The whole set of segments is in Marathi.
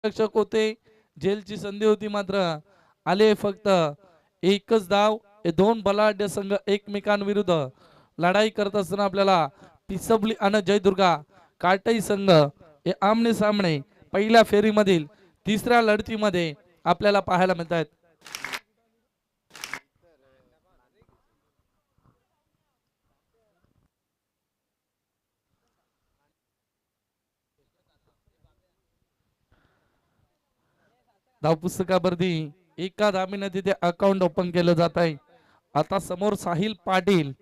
रक्षक होते, झेलची संधी होती मात्र आले फक्त एकच धाव. हे दोन बलाढ्य संघ एकमेकांविरुद्ध लढाई करत असताना आपल्याला पिसबली आणि जयदुर्गा काटाई संघ हे आमने सामने पहिल्या फेरीमधील तिसऱ्या लढतीमध्ये आपल्याला पाहायला मिळत आहेत. धावपुस्तकावरती एका धामीने तिथे अकाउंट ओपन केलं जात आहे. आता समोर साहिल पाटील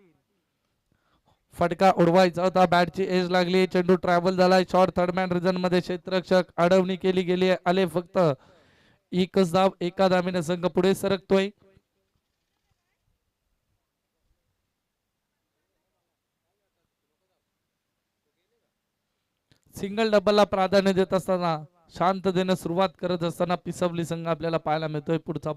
फटका उडवायचा होता, बॅटची एज लागली, चेंडू ट्रॅव्हल झालाय, शॉर्ट थर्ड मॅन रिझन मध्ये क्षेत्ररक्षक अडवणी केली गेली, आले फक्त एकच धाव. एका धामीने संघ पुढे सरकतोय. सिंगल डबलला प्राधान्य देत असताना शांततेने सुरुवात करत असताना पिसवली संघ आपल्याला पाहायला मिळतोय. पुढचा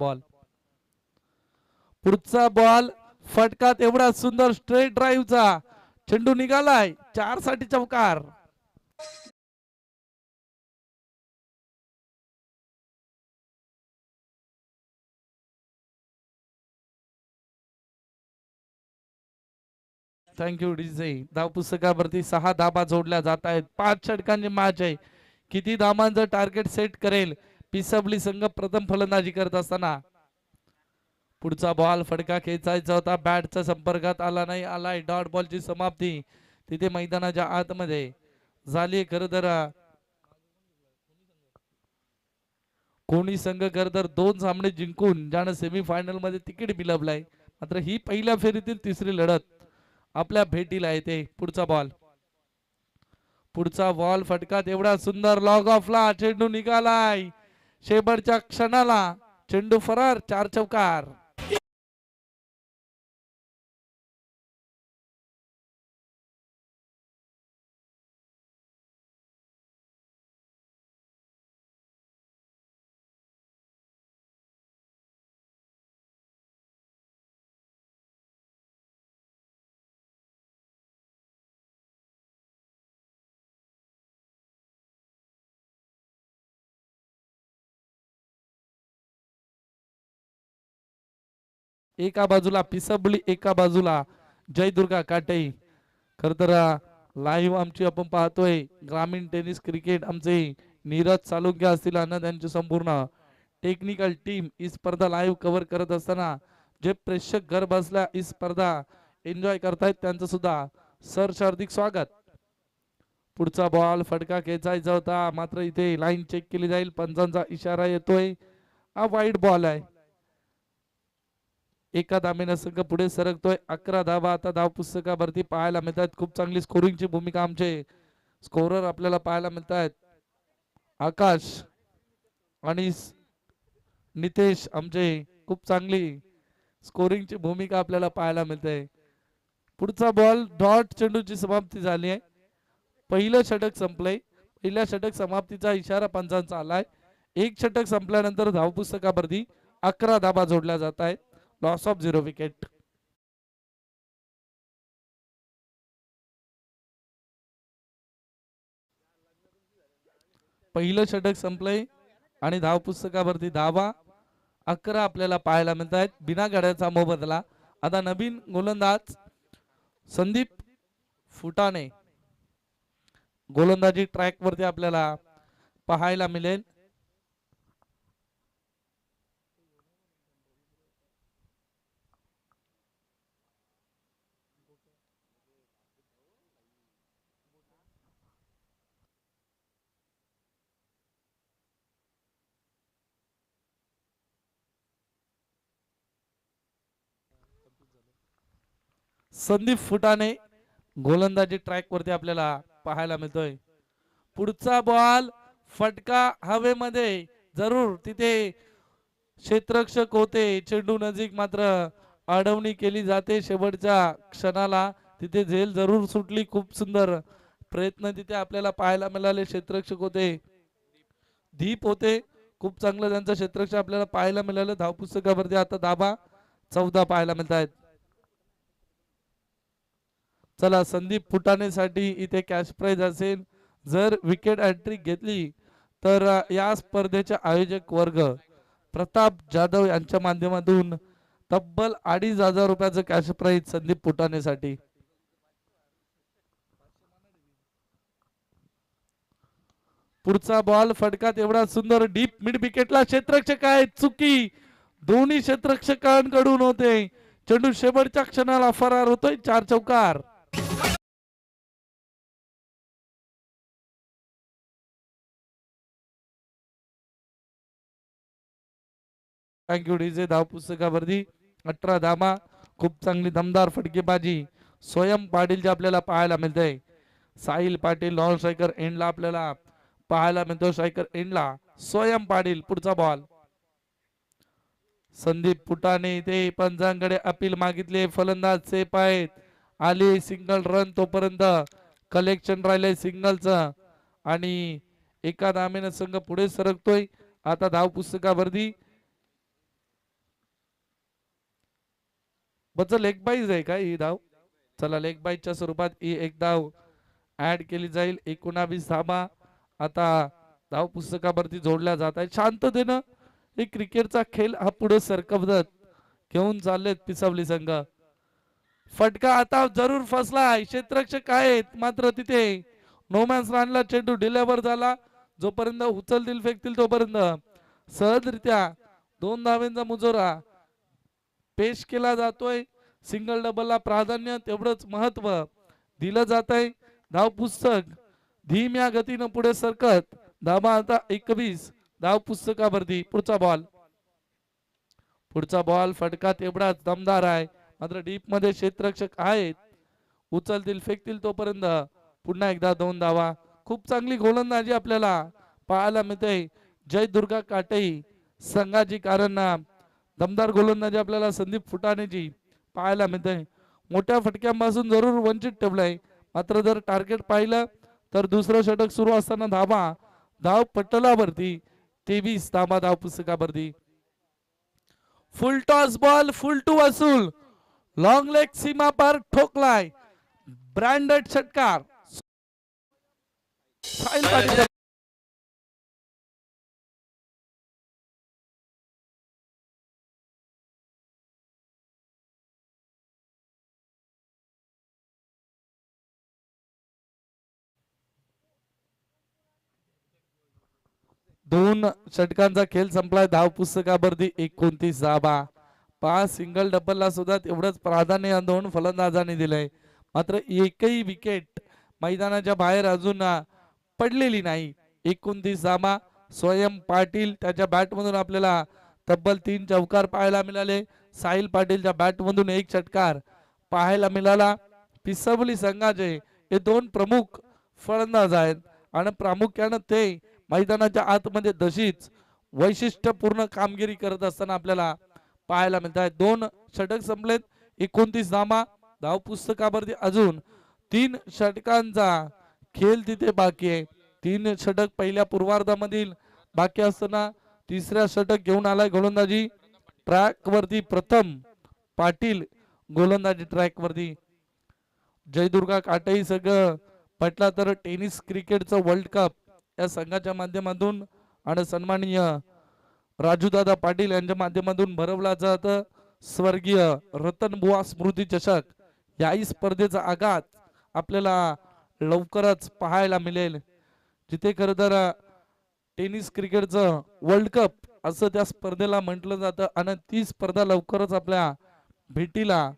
बॉल फटका तेवढा सुंदर स्ट्रेट ड्राईव्हचा चेंडू निघालाय, 4 साठी चौकार. Thank you DJ. धाव पुस्तकावरती 6 धाबा जोडल्या जात आहेत. 5 षटकांची मॅच आहे. किती धाबांचं टार्गेट सेट करेल पिसबली संघ प्रथम फलंदाजी करत असताना. पुढचा बॉल फटका खेचायचा होता, बॅटच्या संपर्कात आला नाही, आलाय. डॉट बॉलची समाप्ती तिथे मैदानाच्या आतमध्ये झाली. खरं तर कोणी संघ खरं तर 2 सामने जिंकून ज्यानं सेमीफायनल मध्ये तिकीट मिळवलंय, मात्र ही पहिल्या फेरीतील तिसरी लढत आपल्या भेटीला येते. पुढचा बॉल फटका तेवढा सुंदर लॉग ऑफला चेंडू निघालाय, शेवटच्या क्षणाला चेंडू फरार, 4 चौकार. एका बाजूला पिसबली, एका बाजूला जयदुर्गा काटई. खर तर लाईव्ह आमची आपण पाहतोय ग्रामीण टेनिस क्रिकेट, आमचे नीरज चालुक्य असतील आणि त्यांची संपूर्ण टेक्निकल टीम ही स्पर्धा लाईव्ह कव्हर करत असताना जे प्रेक्षक घर बसल्या ही स्पर्धा एन्जॉय करतायत त्यांचं सुद्धा सरस हार्दिक स्वागत. पुढचा बॉल फटका खेचायचा होता, मात्र इथे लाईन चेक केली जाईल, पंचांचा इशारा येतोय, हा वाईट बॉल आहे. एका धामेने संघ पुढे सरकतोय. 11 धावा आता धाव पुस्तकावरती पाहायला मिळतात. खूप चांगली स्कोरिंगची भूमिका आमचे स्कोरर आपल्याला पाहायला मिळत आहेत. आकाश आणि नितेश आमचे खूप चांगली स्कोरिंगची भूमिका आपल्याला पाहायला मिळते. पुढचा बॉल डॉट चेंडूची समाप्ती झाली आहे. पहिलं षटक संपलंय. पहिल्या षटक समाप्तीचा इशारा पंचांचा आलाय. एक षटक संपल्यानंतर धावपुस्तकावरती 11 धाबा जोडल्या जात आहेत. Loss of 0 wicket. पहिलं षटक संपलंय आणि धावपुस्तकावरती धाबा 11 आपल्याला पाहायला मिळत आहेत. बिना गाड्याचा मोबदला. आता नवीन गोलंदाज संदीप फुटाणे गोलंदाजी ट्रॅक वरती आपल्याला पाहायला मिळेल. संदीप फुटाणे गोलंदाजी ट्रॅक वरती आपल्याला पाहायला मिळतोय. पुढचा बॉल फटका हवेमध्ये, जरूर तिथे क्षेत्ररक्षक होते, चेंडू नजीक, मात्र अडवणी केली जाते शेवटच्या क्षणाला. तिथे झेल जरूर सुटली. खूप सुंदर प्रयत्न तिथे आपल्याला पाहायला मिळाले. क्षेत्ररक्षक होते, दीप होते, खूप चांगलं त्यांचं क्षेत्ररक्षक आपल्याला पाहायला मिळालं. धावपुस्तकावरती आता धाबा 14 पाहायला मिळत आहेत. चला, संदीप फुटाणे साठी इथे कॅश प्राइज असेल. जर विकेट हॅट्रिक घेतली तर या स्पर्धेचे आयोजक वर्ग प्रताप जाधव यांच्या माध्यमातून तब्बल 2,500 रुपयाचं कॅश प्राइज संदीप फुटाणेसाठी. पुढचा बॉल फटकात एवढा सुंदर डीप मिड विकेटला क्षेत्ररक्षक आहे, चुकी दोन्ही क्षेत्ररक्षकांकडून होते. चेंडू शेवटच्या क्षणाला फरार होतोय. 4 चौकार. Thank you DJ. धाव पुस्तकावरती 18 धामा. खूप चांगली दमदार फटकेबाजी स्वयं पाटीलची आपल्याला पाहायला मिळते. साहिल पाटील नॉन स्ट्रायकर एंडला आपल्याला पाहायला मिळतो. स्ट्रायकर एंडला स्वयं पाटील. पुढचा बॉल संदीप फुटाणे ते पंचांकडे अपील मागितले. फलंदाज सेफ आहेत. आली सिंगल रन, तोपर्यंत कलेक्शन राहिले सिंगलचं आणि एका धामेनं संघ पुढे सरकतोय. आता धाव पुस्तकावरती बच लेग बाईज आहे का ही धाव? चला लेग बाईजच्या स्वरूपात ही एक धाव ऍड केली जाईल. 19 धावा आता धाव पुस्तकावरती जोडल्या जात आहे. शांततेनं हे क्रिकेटचा खेळ हा पुढे सरकवत घेऊन चाललेत पिसावली संघ. फटका आता जरूर फसला. क्षेत्ररक्षक आहेत मात्र तिथे नोमॅन्स लँडला चेंडू डिलेवर झाला. जोपर्यंत उचलतील फेकतील तोपर्यंत सहजरित्या 2 धावेंचा मुजोरा पेश केला जातोय. सिंगल डबलला प्राधान्य तेवढंच महत्व दिलं जात आहे. धाव पुस्तक धीम्या गतीनं पुढे सरकत धावा आता 21 धाव पुस्तकावरती. पुढचा बॉल फटका तेवढाच दमदार आहे मात्र डीप मध्ये क्षेत्ररक्षक आहेत. उचलतील फेकतील तोपर्यंत पुन्हा एकदा 2 धावा. खूप चांगली गोलंदाजी आपल्याला पाहायला मिळते जय दुर्गा काटई संघाची, कारण दमदार गोलंदाजी आपल्याला संदीप फुटाणेची पाहायला मिळते. मोठ्या फटक्यांपासून जरूर वंचित ठेवलंय मात्र जर टार्गेट पाहिलं तर दुसरं षटक सुरू असताना धाव पटलावरती 23 धावा धाव पुस्तकावरती. Full toss ball full to वसूल लॉंग लेग सीमा पर ठोकलाय. ब्रँडेड षटकार. दोन षटकांचा खेळ संपलाय. धाव पुस्तकावरती 29 धावा. 5 सिंगल डबलला सुद्धा तेवढंच प्राधान्य 2 फलंदाजांनी दिलंय मात्र एकही विकेट मैदानाच्या बाहेर अजून पडलेली नाही. 29 धावा. स्वयं पाटील त्याच्या बॅट मधून आपल्याला तब्बल 3 चौकार पाहायला मिळाले. साहिल पाटीलच्या बॅट मधून 1 षटकार पाहायला मिळाला. पिसावली संघाचे हे 2 प्रमुख फलंदाज आहेत आणि प्रामुख्याने ते मैदानाच्या आतमध्ये तशीच वैशिष्ट्यपूर्ण कामगिरी करत असताना आपल्याला पाहायला मिळत आहे. 2 षटक संपलेत. 29 धावा. धाव पुस्तकावरती अजून 3 षटकांचा खेळ तिथे बाकी आहे. 3 षटक पहिल्या पूर्वार्धामधील बाकी असताना तिसऱ्या षटक घेऊन आलाय गोलंदाजी ट्रॅक वरती. प्रथम पाटील गोलंदाजी ट्रॅक वरती. जयदुर्गा काटई सगळं म्हटलं तर टेनिस क्रिकेटचं वर्ल्ड कप या संघाच्या माध्यमातून आणि सन्माननीय राजूदादा पाटील यांच्या माध्यमातून भरवला जात. स्वर्गीय रतनबुवा स्मृती चषक याही स्पर्धेचा आघात आपल्याला लवकरच पाहायला मिळेल जिथे खरं तर टेनिस क्रिकेटचं वर्ल्ड कप असं त्या स्पर्धेला म्हटलं जातं आणि ती स्पर्धा लवकरच आपल्या भेटीला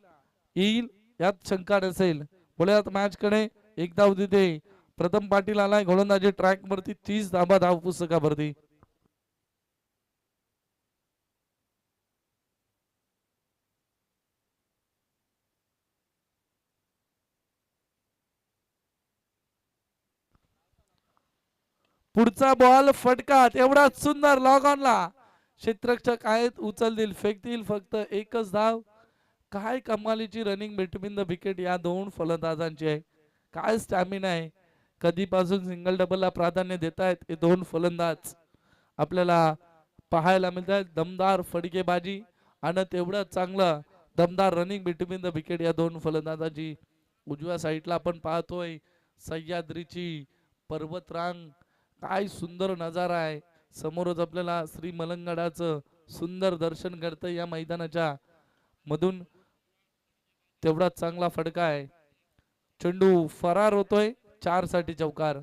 येईल यात शंका नसेल. बोलूयात मॅच कडे. एक धाव तिथे प्रथम पाटील आलाय गोलंदाजी ट्रॅक वरती. 30 धावा धाव पुस्तकावरती. पुढचा बॉल फटका तेवढाच सुंदर लॉग ऑनला. क्षेत्ररक्षक आहेत उचलतील फेकतील. फक्त एकच धाव. काय कमालीची रनिंग बिटवीन द विकेट या 2 फलंदाजांची आहे. काय स्टॅमिना आहे. कधीपासून सिंगल डबलला प्राधान्य देत आहेत हे 2 फलंदाज आपल्याला पाहायला मिळत आहेत. दमदार फटकेबाजी आणि तेवढं चांगलं दमदार रनिंग बिटवीन द विकेट या 2 फलंदाजाची. उजव्या साईडला आपण पाहतोय सह्याद्रीची पर्वतरांग काय सुंदर नजारा आहे. समोरच आपल्याला श्री मलंगडाचं सुंदर दर्शन घडतं या मैदानाच्या मधून. तेवढा चांगला फटका आहे. चेंडू फरार होतोय. 4 साठी चौकार.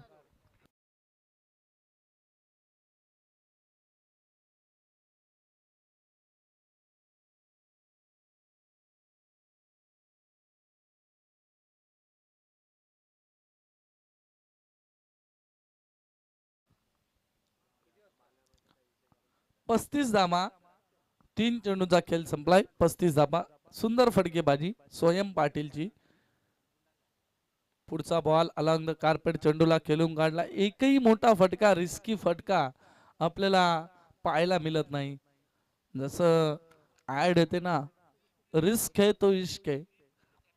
पस्तीस धावा. 3 चेंडूचा खेळ संपलाय. 35 धावा. सुंदर फटकेबाजी स्वयं पाटीलची. पुढचा बॉल अलॉंग द कार्पेट चेंडूला खेळून काढला. एकही मोठा फटका रिस्की फटका आपल्याला पाहायला मिळत नाही. जसं ऍड येते ना, रिस्क है तो इश्क है.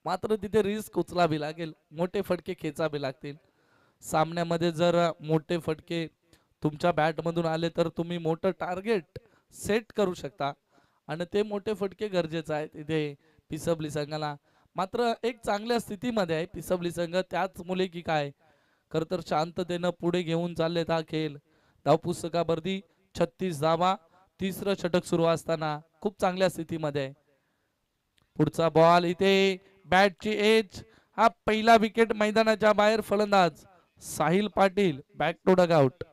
मात्र तिथे रिस्क उचलावी लागेल. मोठे फटके खेचावे लागतील. सामन्यामध्ये जर मोठे फटके तुमच्या बॅट मधून आले तर तुम्ही मोठं टार्गेट सेट करू शकता आणि ते मोठे फटके गरजेचे आहेत इथे पिसबली संघाला. मात्र एक चांगल्या स्थितीमध्ये आहे पिसबली संघ. त्याच मुले की काय खर तर शांततेनं पुढे घेऊन चाललेत हा खेळ. धावपुस्तकावरती 36 धावा. तिसरं षटक सुरू असताना खूप चांगल्या स्थितीमध्ये आहे. पुढचा बॉल इथे बॅटची एज. हा पहिला विकेट मैदानाच्या बाहेर. फलंदाज Sahil Patil back to dugout.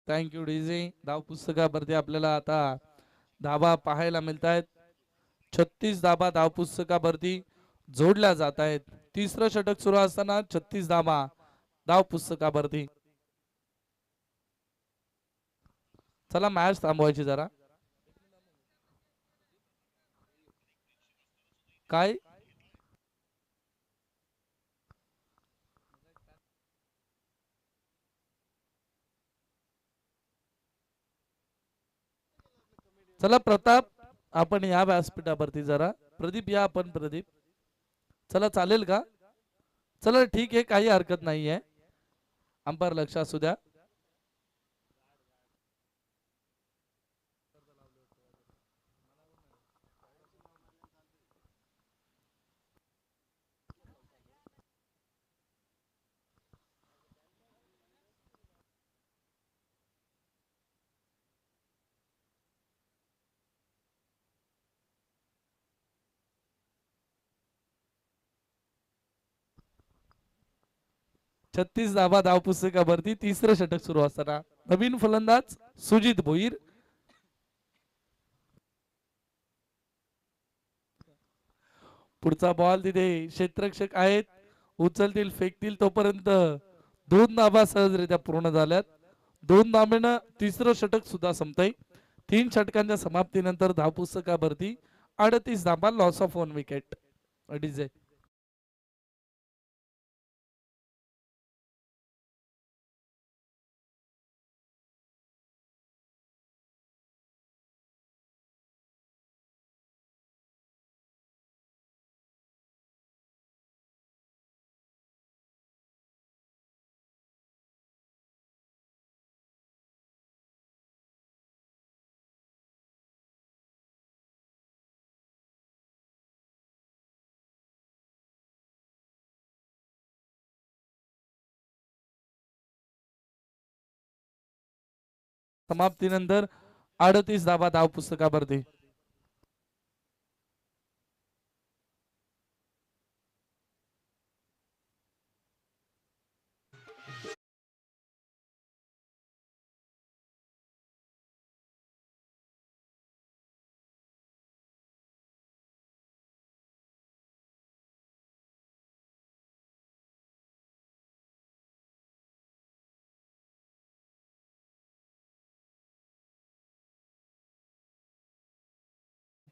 Thank you DJ. धाव पुस्तकावरती आपल्याला आता धाबा पाहायला मिळत आहेत. 36 धाबा धाव पुस्तकावरती जोडल्या जात आहेत. तिसरं षटक सुरू असताना 36 धाबा धाव पुस्तकावरती. चला मॅच थांबवायची जरा. काय चला प्रताप आपण या व्यासपीठावरती जरा. प्रदीप या आपण. प्रदीप चला चालेल का? चला ठीक आहे काही हरकत नाहीये. अंपायर लक्ष असू द्या. 36 धाबा धाव पुस्तकावरती तिसरं षटक सुरू असताना नवीन फलंदाज सुजित भोईर. पुढचा बॉल तिथे क्षेत्ररक्षक आहेत. उचलतील फेकतील तोपर्यंत 2 धाबा सहजरित्या पूर्ण झाल्यात. 2 धाब्यानं तिसरं षटक सुद्धा संपतंय. 3 षटकांच्या समाप्तीनंतर धावपुस्तकावरती 38 धाबा. Loss of 1 wicket. डीजे समाप्तीनंतर 38 धाबा धाव पुस्तकावरती.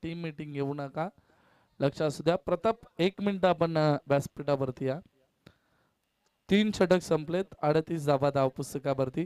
टीम मीटिंग घेऊ नका. लक्ष असू द्या. प्रताप 1 मिनिट आपण व्यासपीठावरती या. 3 षटक संपलेत. 38 धाबा धाव पुस्तकावरती.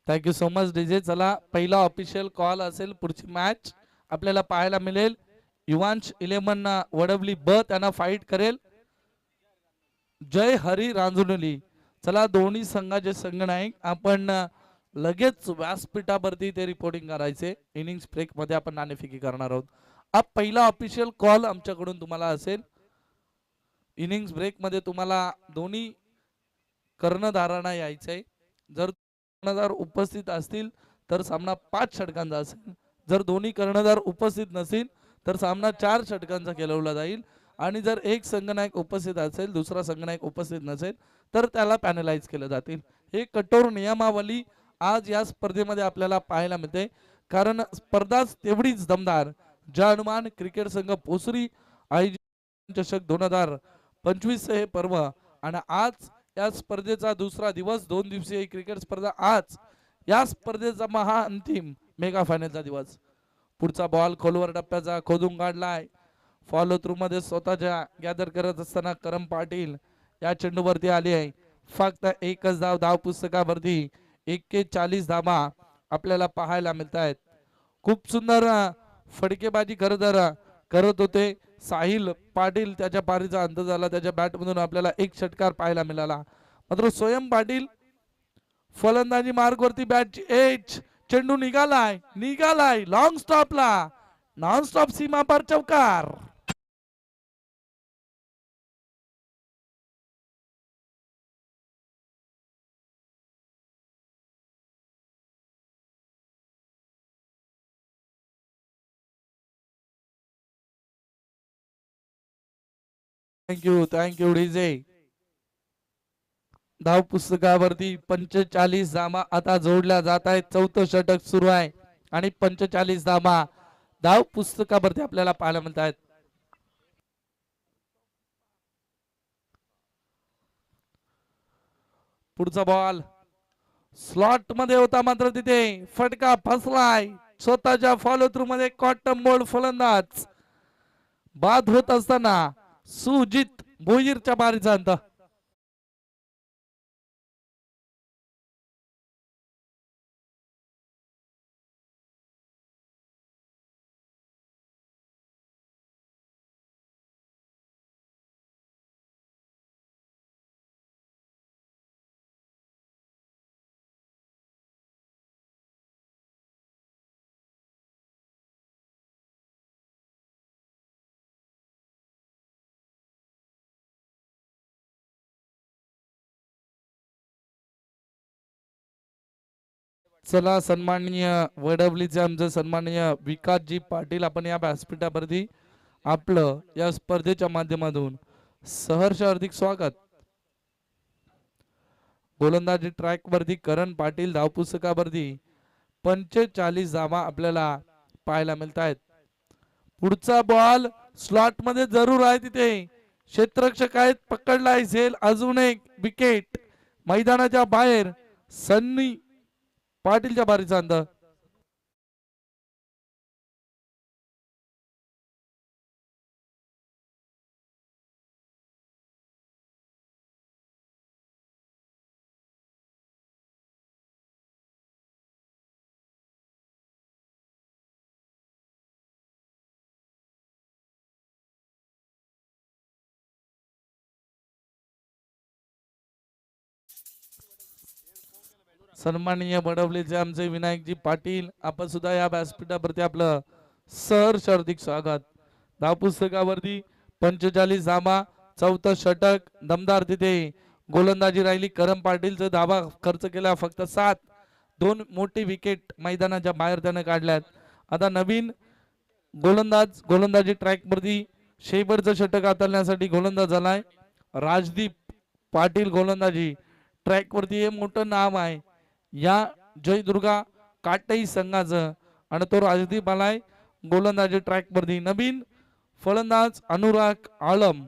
Thank you so much DJ. चला पहिला ऑफिशियल कॉल असेल. पुढची मॅच आपल्याला पाहायला मिळेल. युवांश 11 वडवली ब त्यांना फाईट करेल जय हरी रांजुनली. चला दोन्ही संघाचे संघनायक आपण लगेच व्यासपीठावरती ते रिपोर्टिंग करायचे. इनिंग्स ब्रेक मध्ये आपण नाणेफेकी करणार आहोत. हा पहिला ऑफिशियल कॉल आमच्याकडून तुम्हाला असेल. इनिंग्स ब्रेक मध्ये तुम्हाला दोन्ही कर्णधारांना यायचंय. जर कर्णधार उपस्थित असतील तर सामना 5 षटकांचा असेल. जर दोन्ही कर्णधार उपस्थित नसतील तर सामना 4 षटकांचा खेळवला जाईल. आणि जर एक संघनायक उपस्थित असेल दुसरा संघनायक उपस्थित नसेल तर त्याला पॅनलाइज केलं जातील. हे कठोर नियमावली आज या स्पर्धेमध्ये आपल्याला पाहायला मिळते. कारण स्पर्धाच तेवढीच दमदार. जानमान क्रिकेट संघ पोसरी आयोजित चषक 2025 हे पर्व आणि आज या स्पर्धेचा दुसरा दिवस 2 दिवसीय क्रिकेट स्पर्धा. आज या स्पर्धेचा महाअंतिम मेगा फायनलचा दिवस. पुढचा बॉल खोलवर टप्प्याचा खोदून काढलाय. फॉलो थ्रू मध्ये स्वतःच्या गॅदर करत असताना करम पाटील या चेंडूवरती आली आहे. फक्त एकच धाव धाव पुस्तकावरती 41 धावा आपल्याला पाहायला मिळत आहेत. खूप सुंदर फडकेबाजी करत होते साहिल पाटील. त्याच्या पारीचा अंत झाला. त्याच्या बॅट मधून आपल्याला एक षटकार पाहायला मिळाला. मात्र स्वयं पाटील फलंदाजी मार्ग वरती बॅटची एज. चेंडू निघालाय लॉंग स्टॉपला. नॉन स्टॉप सीमा पार चौकार. Thank you DJ. धाव पुस्तकावरती 45 धावा आता जोडल्या जात आहेत. चौथं षटक सुरू आहे आणि 45 धावा धाव पुस्तकावरती आपल्याला पाहायला मिळत आहेत. पुढचा बॉल स्लॉट मध्ये होता मात्र तिथे फटका फसलाय. स्वतःच्या फॉलो थ्रू मध्ये कॉटन बोल्ड फलंदाज बाद होत असताना सुजित भोईरच्या बारीचा अंत. चला सन्माननीय वडवलीचे आमचे सन्माननीय विकासजी पाटील आपण या व्यासपीठावरती आपलं या स्पर्धेच्या माध्यमातून सहर्ष हार्दिक स्वागत. गोलंदाजी ट्रॅक वरती करण पाटील. धावपुस्तकावरती 45 धावा आपल्याला पाहायला मिळत आहेत. पुढचा बॉल स्लॉट मध्ये जरूर आहे. तिथे क्षेत्ररक्षक आहेत. पकडला झेल. अजून एक विकेट मैदानाच्या बाहेर. सन्नी पाटीलच्या बारीचा अंत. सन्माननीय बडवलीचे आमचे विनायकजी पाटील आपण सुद्धा या व्यासपीठावरती आपलं सहर्ष हार्दिक स्वागत. धावपुस्तकावरती 45 धावा. चौथं षटक दमदार. तिथे गोलंदाजी राहिली. करम पाटीलचा धावा खर्च केला फक्त 7. 2 मोठी विकेट मैदानाच्या बाहेर त्याने काढल्यात. आता नवीन गोलंदाजी ट्रॅक वरती शेवटचं षटक हाताळण्यासाठी गोलंदाज झालाय राजदीप पाटील. गोलंदाजी ट्रॅक वरती हे मोठं नाव आहे या जयदुर्गा काटई संघाचं आणि तो राजदीप आलाय गोलंदाजी ट्रॅक वरती. नवीन फलंदाज अनुराग आलम.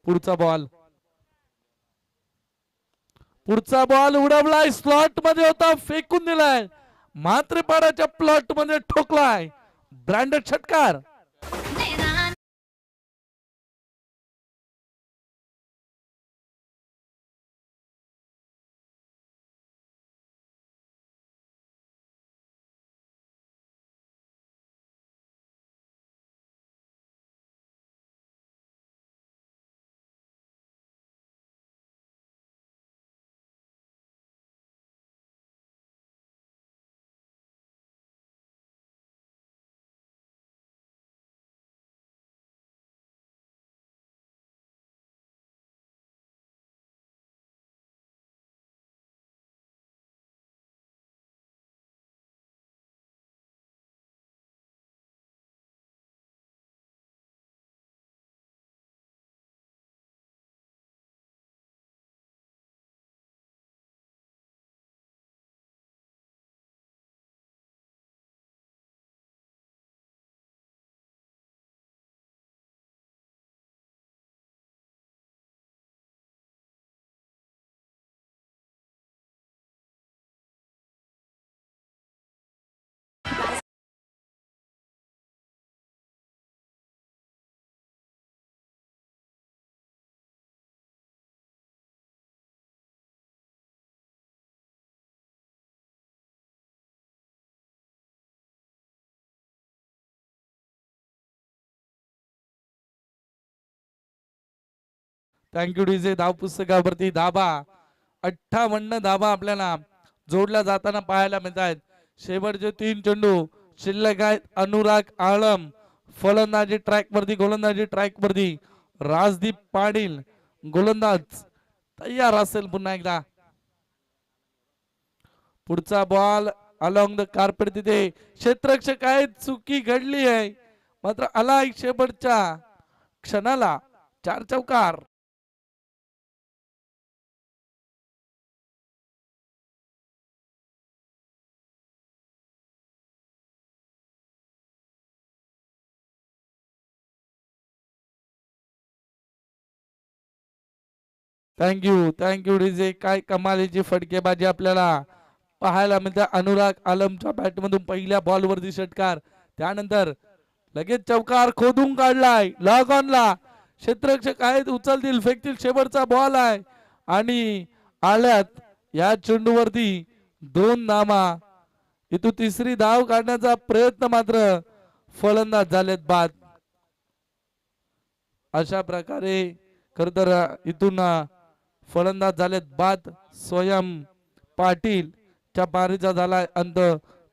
पुढचा बॉल उडवलाय. स्लॉट मध्ये होता. फेकून दिलाय. मात्रेपाडाच्या प्लॉट मध्ये ठोकलाय. ब्रँडेड षटकार. Thank you DJ. धाव पुस्तकावरती धाबा 58 धाबा आपल्याला जोडल्या जाताना पाहायला मिळत आहेत. शेवटचे 3 चेंडू शिल्लक आहेत. अनुराग आळम फलंदाजी ट्रॅक वरती, गोलंदाजी ट्रॅक वरती राजदीप पाटील गोलंदाज तयार असेल. पुन्हा एकदा पुढचा बॉल अलॉंग द कार्पेट. तिथे क्षेत्ररक्षक आहेत, चुकी घडली आहे मात्र आला शेवटच्या क्षणाला 4 चौकार. Thank you DJ. काय कमालीची फटकेबाजी आपल्याला पाहायला मिळते. अनुराग आलमच्या बॅट मधून पहिल्या बॉल वरती षटकार, त्यानंतर लगेच चौकार खोदून काढलाय लॉग ऑनला. क्षेत्ररक्षक आहेत, उचलतील फेकतील. शेवटचा बॉल आहे आणि आल्यात या चेंडूवरती 2 धावा. इथून तिसरी धाव काढण्याचा प्रयत्न मात्र फलंदाज झालेत बाद. अशा प्रकारे खर तर इथून फलंदाज झालेत बाद. स्वयं पाटील च्या पारीचा झालाय अंत.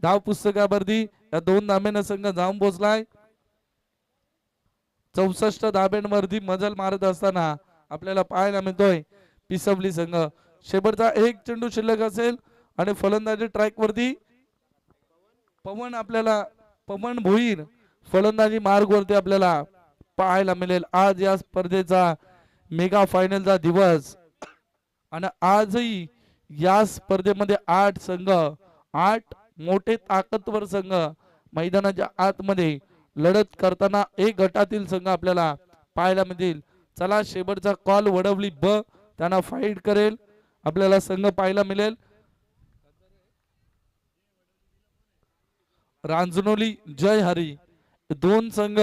धाव पुस्तकावरती या 2 धाब्यानं संघ जाऊन पोहोचलाय. 64 धाब्यांवरती मजल मारत असताना आपल्याला पाहायला मिळतोय पिसवली संघ. शेवटचा 1 चेंडू शिल्लक असेल आणि फलंदाजी ट्रॅक वरती पवन भोईर फलंदाजी मार्ग वरती आपल्याला पाहायला मिळेल. आज या स्पर्धेचा मेगा फायनलचा दिवस आणि आजही या स्पर्धेमध्ये 8 संघ, 8 मोठे ताकदवर संघ मैदानाच्या आतमध्ये लढत करताना एक गटातील संघ आपल्याला पाहायला मिळतील. चला शेवटचा कॉल वडवली ब त्यांना फाईट करेल आपल्याला संघ पाहायला मिळेल. रांजनोली जय हरी 2 संघ,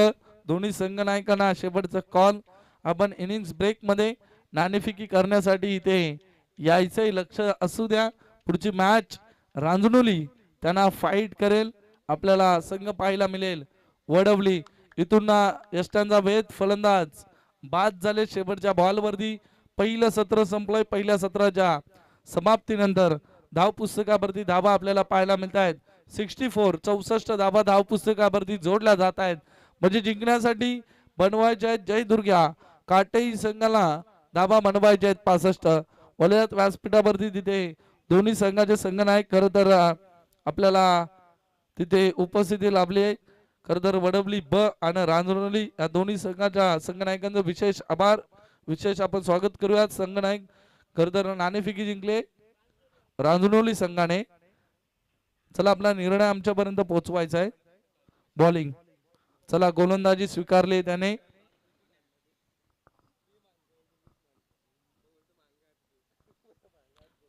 दोन्ही संघ नायकांना शेवटचा कॉल. आपण इनिंग्स ब्रेक मध्ये नाणेफेकी करण्यासाठी इथे यायचंही लक्ष असू द्या. पुढची मॅच रांजनोली त्यांना फाईट करेल आपल्याला संघ पाहायला मिळेल. वडवली इथून यष्टांचा वेध फलंदाज बाद झाले शेवटच्या बॉलवरती. पहिलं सत्र संपलंय. पहिल्या सत्राच्या समाप्तीनंतर धाव पुस्तकावरती धावा आपल्याला पाहायला मिळत आहेत. 64 धावा धाव पुस्तकावरती जोडल्या जात आहेत. म्हणजे जिंकण्यासाठी बनवायचे आहेत जय दुर्गा. काटेई संघाला धावा बनवायचे आहेत 65. वलयात व्यासपीठावरती तिथे दोन्ही संघाचे संघनायक खर तर आपल्याला तिथे उपस्थिती लाभली आहे. खर तर वडवली ब आणि रांजनोली या दोन्ही संघाच्या संघनायकांचं विशेष आभार, विशेष आपण स्वागत करूयात. संघनायक खर तर नाणेफेकी जिंकले रांजनोली संघाने. चला आपला निर्णय आमच्यापर्यंत पोहोचवायचा आहे. बॉलिंग चला गोलंदाजी स्वीकारली त्याने.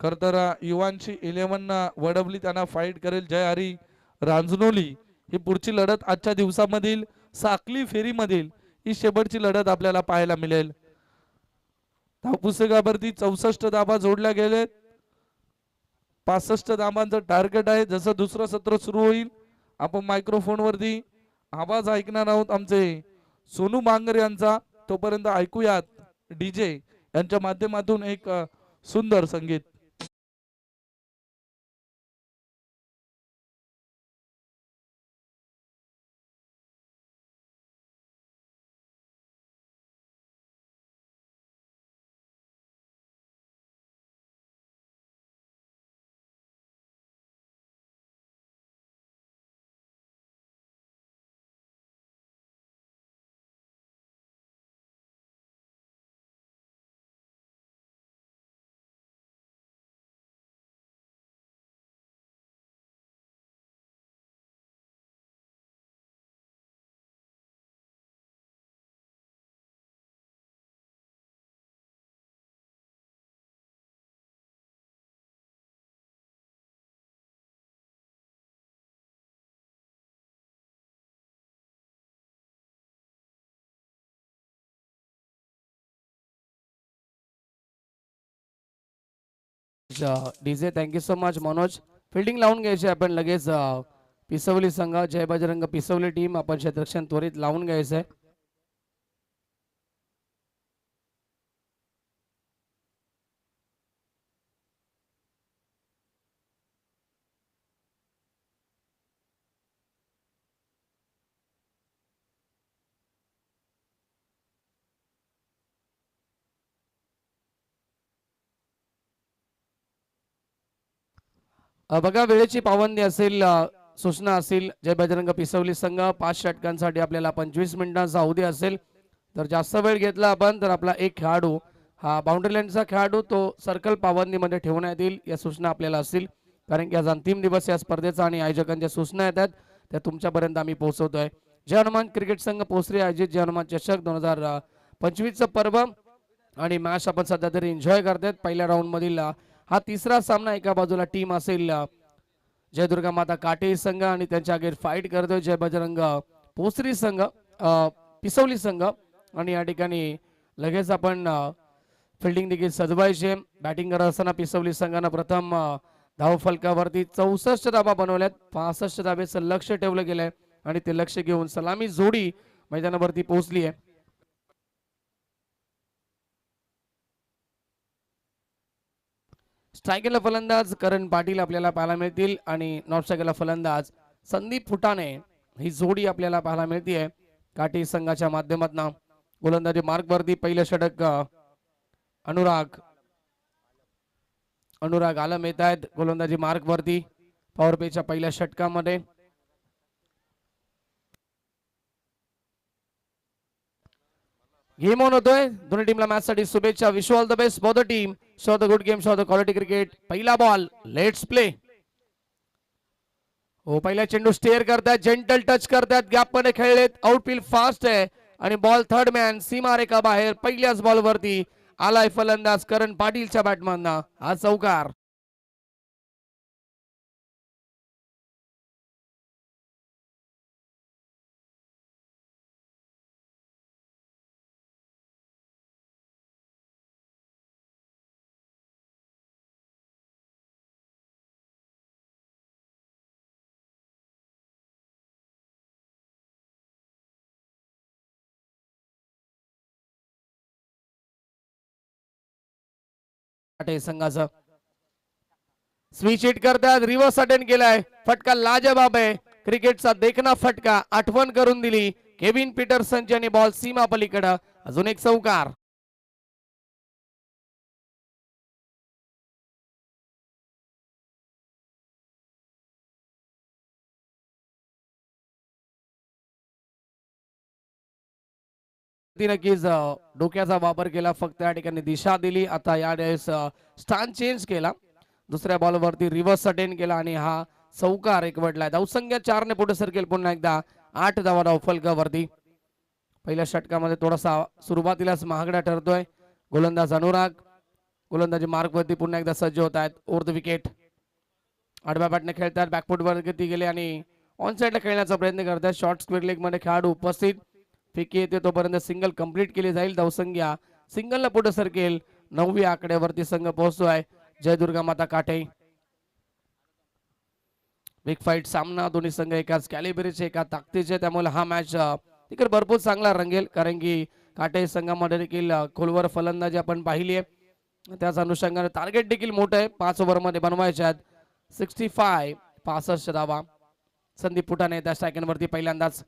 खर तर युवांची 11 वडवली त्यांना फाईट करेल जय हरी. रांजनोली ही पुढची लढत आजच्या दिवसामधील साखली फेरीमधील ही शेवटची लढत आपल्याला पाहायला मिळेल. धावपुस्तकावरती 64 धावा जोडल्या गेलेत. 65 धावांचं टार्गेट आहे. जसं दुसरं सत्र सुरू होईल आपण मायक्रोफोन वरती आवाज ऐकणार आहोत आमचे सोनू मांगर यांचा. तोपर्यंत ऐकूयात डीजे यांच्या माध्यमातून एक सुंदर संगीत. DJ thank you so much Manoj. Fielding लावून घ्यायची आपण लगेच. पिसवली संघ जय बजरंग पिसवली टीम आपण क्षेत्ररक्षण त्वरित लावून घ्यायचंय. बघा वेळेची पाबंदी असेल, सूचना असेल. जय बजरंग पिसवली संघ 5 षटकांसाठी आपल्याला 25 मिनिटांचा अवधी असेल. तर जास्त वेळ घेतला आपण तर आपला एक खेळाडू हा बाउंड्री लाईनचा खेळाडू तो सर्कल पाबंदीमध्ये ठेवण्यात येईल, या सूचना आपल्याला असतील. कारण की आज अंतिम दिवस या स्पर्धेचा आणि आयोजकांच्या सूचना येतात त्या तुमच्यापर्यंत आम्ही पोहोचवतोय. जय हनुमान क्रिकेट संघ पोसरी आयोजित जय हनुमान चषक 2025चं पर्व आणि मॅच आपण सध्या तरी एन्जॉय करतात. पहिल्या राऊंड मधील हा तिसरा सामना. एका बाजूला टीम असेल जय दुर्गा माता काटे संघ आणि त्यांच्या अगेर फाईट करतोय जय बजरंग पोसरी संघ, पिसवली संघ. आणि या ठिकाणी लगेच आपण फिल्डिंग देखील सजवायचे. बॅटिंग करत असताना पिसवली संघानं प्रथम धाव फलकावरती 64 धाबा बनवल्यात. 65 धाबेचं लक्ष ठेवलं गेलंय आणि ते लक्ष घेऊन सलामी जोडी मैदानावरती पोहोचली आहे. स्ट्रायकेला फलंदाज करण पाटील आपल्याला पाहायला मिळतील आणि नॉन स्ट्रायकेला फलंदाज संदीप फुटाणे ही जोडी आपल्याला पाहायला मिळतीये काठी संघाच्या माध्यमातून. गोलंदाजी मार्कवरती पहिलं षटक अनुराग आलम येत आहेत गोलंदाजी मार्कवरती पॉवर प्लेच्या पहिल्या षटकामध्ये. गेम ऑन होतोय. दोन्ही टीमला मॅच साठी शुभेच्छा. Wish all the best for the team. Show the good game, show the quality cricket. पहिला बॉल, लेट्स प्ले. हो, पहिला चेंडू स्टेअर करतात, जेंटल टच करतात, गॅप मध्ये खेळलेत. आउटफील्ड फास्ट आहे आणि बॉल थर्ड मॅन सीमा रेखा बाहेर. पहिल्याच बॉल वरती आलाय फलंदाज करण पाटीलच्या बॅटमॅनना हा चौकार. संघाचं स्विच हिट करतात, रिव्हर्स अटेंड केलाय. फटका लाजवाब आहे. क्रिकेटचा देखना फटका आठवण करून दिली केविन पीटरसन आणि बॉल सीमा पलीकडे. अजून एक चौकार. नक्कीच डोक्याचा वापर केला, फक्त या ठिकाणी दिशा दिली. आता यावेळेस स्टॅन्ड चेंज केला, दुसऱ्या बॉलवरती रिव्हर्स अटेंड केला आणि हा चौकार एकवटलाय. धावसंख्या 4 ने पुढे सरकेल पुन्हा एकदा. 8 धावा धाव फलकावरती. पहिल्या षटकामध्ये थोडासा सुरुवातीलाच महागडा ठरतोय. गोलंदाज अनुराग गोलंदाजी मार्कवरती पुन्हा एकदा सज्ज होत आहेत. Over the wicket. आडव्या बॅटने खेळतात, बॅकफुट वरती गेले आणि ऑन साइडला खेळण्याचा प्रयत्न करतात. शॉर्ट स्क्वेअर लेग मध्ये खेळाडू उपस्थित. फेकी येते तोपर्यंत सिंगल कंप्लीट केली जाईल. धावसंख्या सिंगलला पुढे सरकेल. 9व्या आकड्यावरती संघ पोहोचतोय जय दुर्गा माता काटे. बिग फाईट सामना, दोन्ही संघ एकाच कॅलिबरीचे, एका ताकदीचे, त्यामुळे हा मॅच तिकडे भरपूर चांगला रंगेल. कारण की काटे संघामध्ये देखील खोलवर फलंदाजी आपण पाहिली आहे. त्याच अनुषंगाने टार्गेट देखील मोठं आहे. 5 ओव्हरमध्ये बनवायचे आहेत 65 धावा. संदीप फुटाणे त्या स्ट्रायकरवरती पहिल्यांदाच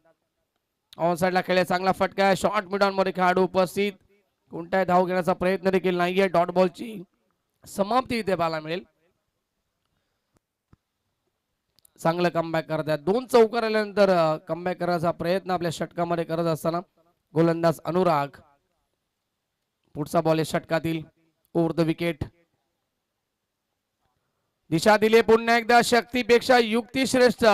ऑन साइडला खेळले. चांगला फटका आहे. शॉर्ट मिडॉन मध्ये खेळाडू उपस्थित. कोणताही धाव घेण्याचा प्रयत्न देखील नाहीये. डॉट बॉलची समाप्ती इथे पाहायला मिळेल. चांगलं कमबॅक करतात. 2 चौकार आल्यानंतर कमबॅक करायचा प्रयत्न आपल्या षटकामध्ये करत असताना गोलंदाज अनुराग. पुढचा बॉल आहे षटकातील. Over the wicket. दिशा दिली पुन्हा एकदा. शक्तीपेक्षा युक्ती श्रेष्ठ.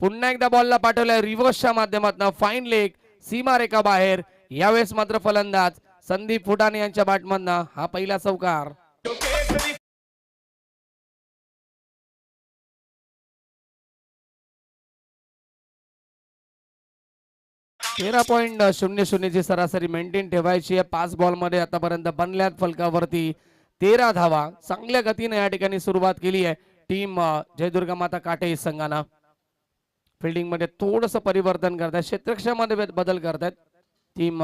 पुन्हा एकदा बॉलला पाठवलाय रिव्हर्सच्या माध्यमातून. फाईन लेग, सीमा रेखा बाहेर. यावेळेस मात्र फलंदाज संदीप फुटाणे यांच्या बॅटमधनं हा पहिला चौकार. 13.00 ची सरासरी मेंटेन ठेवायची आहे. 5 बॉल मध्ये आतापर्यंत बनल्यात फलकावरती 13 धावा. चांगल्या गतीने या ठिकाणी सुरुवात केली आहे टीम जय दुर्गा माता काटे संघानं. फिल्डिंग मध्ये थोडस परिवर्तन करतात, क्षेत्रक्षामध्ये बदल करतात टीम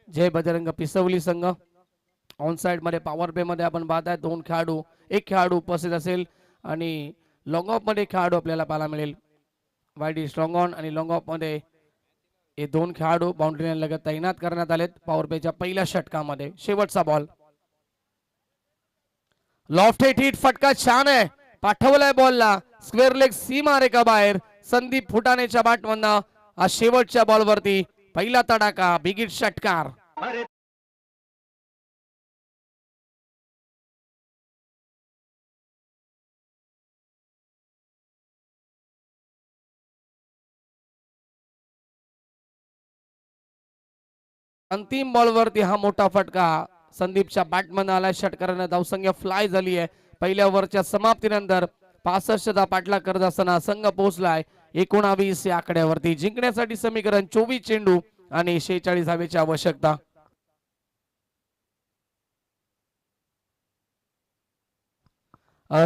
जय बजरंग पिसवली संघ. ऑन साइड मध्ये पॉवर प्ले मध्ये आपण पाहताय 2 खेळाडू, एक खेळाडू उपस्थित असेल आणि लॉंग ऑफ मध्ये खेळाडू आपल्याला पाहायला मिळेल. वाईड स्ट्रॉंग ऑन आणि लॉंग ऑफ मध्ये हे 2 खेळाडू बाउंड्री लाईन लगत तैनात करण्यात आलेत. पॉवर प्लेच्या पहिल्या षटकामध्ये शेवटचा बॉल. लॉफ्ट हिट, फटका छान आहे. पाठवलाय बॉलला स्क्वेअर लेग सीमा रेखा बाहेर. संदीप फुटाणेच्या बॅटमधनं हा शेवटच्या बॉलवरती पहिला तडाखा, बिगिट षटकार. अंतिम बॉलवरती हा मोठा फटका संदीपच्या बॅटमन आलाय. षटकारानं धावसंख्या फ्लाय झाली आहे. पहिल्या ओव्हरच्या समाप्तीनंतर 65 पाठला करत असताना संघ पोहोचलाय 19 या आकड्यावरती. जिंकण्यासाठी समीकरण 24 चेंडू आणि 46 धावेची आवश्यकता.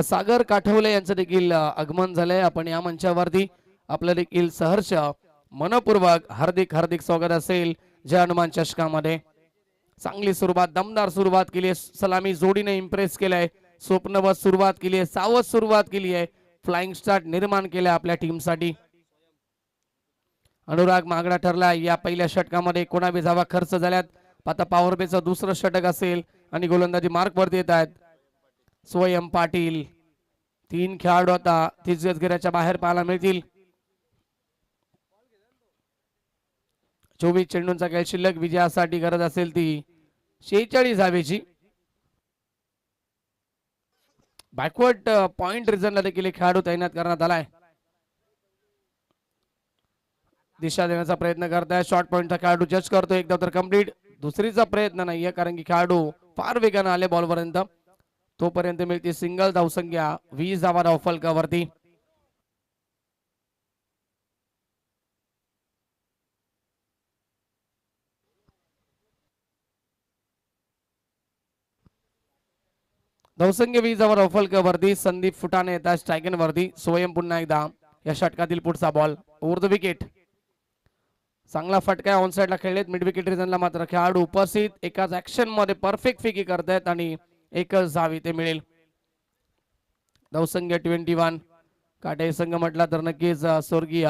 सागर काठवले यांचं देखील आगमन झालंय. आपण या मंचावरती आपलं देखील सहर्ष मनपूर्वक हार्दिक हार्दिक स्वागत असेल जय हनुमान चषकामध्ये. चांगली सुरुवात, दमदार सुरुवात केली आहे. सलामी जोडीने इम्प्रेस केलंय. स्वप्नवत सुरुवात केली आहे, सावध सुरुवात केली आहे. फ्लाइंग स्टार्ट निर्माण केलाय आपल्या टीमसाठी. अनुराग मागडा ठरला या पहिल्या षटकामध्ये. 19 धावा खर्च झाल्यात. आता पॉवर प्लेचं दुसरं षटक असेल आणि गोलंदाजी मार्क वरती येत आहेत. स्वयं पाटील 3 खेळाडू आता 30 गजगेऱ्याच्या बाहेर पाहायला मिळतील. 24 चेंडूंचा खेळ शिल्लक. विजयासाठी गरज असेल ती 46 धावेची. बॅकवर्ड पॉइंट रिझनला देखील खेळाडू तैनात करण्यात आलाय. दिशा देण्याचा प्रयत्न करताय. शॉर्ट पॉइंटचा खेळाडू जज करतो. एकदा तर कंप्लीट. दुसरीचा प्रयत्न नाहीये कारण की खेळाडू फार वेगाने आले बॉलपर्यंत. तोपर्यंत मिळते सिंगल. धावसंख्या 20 धावा धावफलकावरती. धावसंख्या 20 धावा धावफलकावरती. संदीप फुटाणे येतात स्ट्रायकन वरती. स्वयं पुन्हा एकदा या षटकातील पुढचा बॉल ओव्हर द विकेट. चांगला फटका ऑन साइडला खेळलेत. मिड विकेट रिजनला मात्र खेळाडू उपस्थित. एकाच ऍक्शन मध्ये परफेक्ट फिकी करतायत आणि एकच धाव इथे मिळेल. धावसंख्या 21. काटे संघ म्हटला तर नक्कीच स्वर्गीय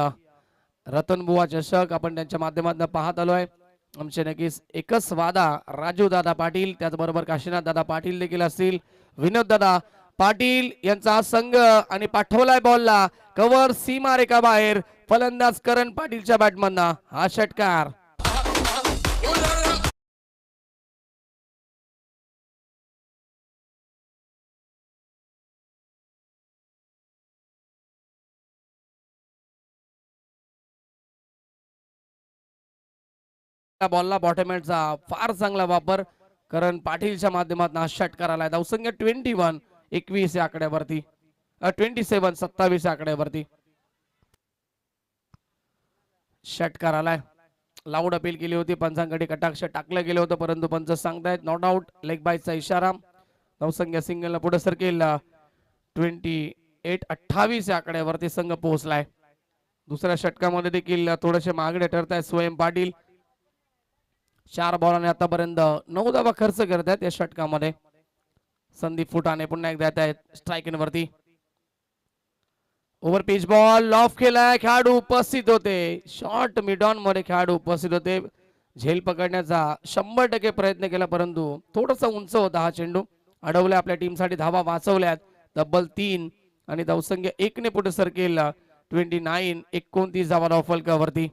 रतनबुवा चषक आपण त्यांच्या माध्यमातून पाहत आलोय. आमचे नक्कीच एकच वादा राजू दादा पाटील, त्याचबरोबर काशीनाथ दादा पाटील देखील असतील. विनोद दादा पाटील यांचा संघ आणि पाठवलाय बॉलला. कव्हर सीमा रेखा बाहेर. फलंदाज करण पाटीलच्या बॅटमधनं हा षटकार. बॉलला बॉटमहॅंडचा फार चांगला वापर करण पाटीलच्या माध्यमातून हा षटकार आलाय. धावसंख्या 21. 21 या आकड्यावरती. 27 27 या आकड्यावरती षटकार आलाय. लाऊड अपील केली होती. पंचांकडे कटाक्ष टाकलं गेलं होतं परंतु पंच सांगतायत नॉट आउट. लेग बायचा इशारा. धावसंख्या सिंगलला पुढे सरकेल. 28 28 या आकड्यावरती संघ पोहोचलाय. दुसऱ्या षटकामध्ये देखील थोडेसे मागडे ठरतायत स्वयं पाटील. 4 बॉलाने आतापर्यंत 9 धावा खर्च करत आहेत या षटकामध्ये. संदीप फुटाणे पुन्हा एकदा येत आहेत स्ट्रायकिंग वरती. ओव्हर पिच बॉल लॉफ केलाय. खेळाडू उपस्थित होते. शॉर्ट मिड ऑन मध्ये खेळाडू उपस्थित होते. झेल पकडण्याचा 100% प्रयत्न केला परंतु थोडासा उंच होता हा चेंडू. अडवल्या आपल्या टीमसाठी धावा वाचवल्यात. तब्बल 3 आणि धावसंख्या 1 ने पुढे सरकेल. 29 29 धावा धावफलकावरती.